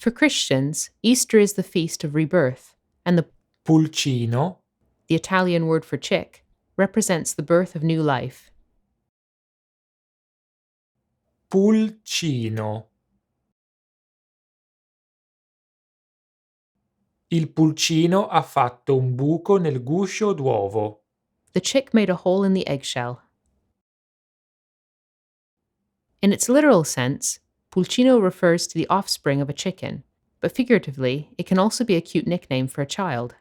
For Christians, Easter is the feast of rebirth, and the Pulcino, Italian word for chick, represents the birth of new life. pulcino. Il pulcino ha fatto un buco nel guscio d'uovo. The chick made a hole in the eggshell. In its literal sense, Pulcino refers to the offspring of a chicken, but figuratively, it can also be a cute nickname for a child.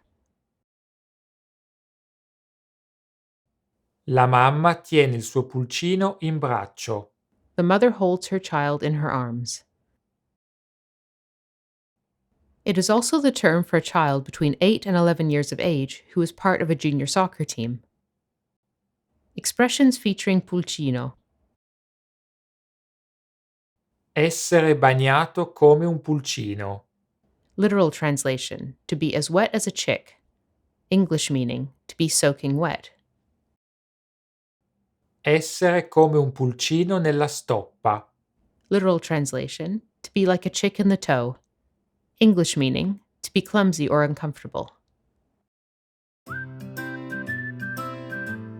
La mamma tiene il suo pulcino in braccio. The mother holds her child in her arms. It is also the term for a child between 8 and 11 years of age who is part of a junior soccer team. Expressions featuring Pulcino. Essere bagnato come un pulcino. Literal translation, to be as wet as a chick. English meaning, to be soaking wet. Essere come un pulcino nella stoppa. Literal translation, to be like a chick in the toe. English meaning, to be clumsy or uncomfortable.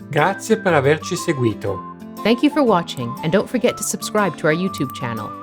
Grazie per averci seguito. Thank you for watching, and don't forget to subscribe to our YouTube channel.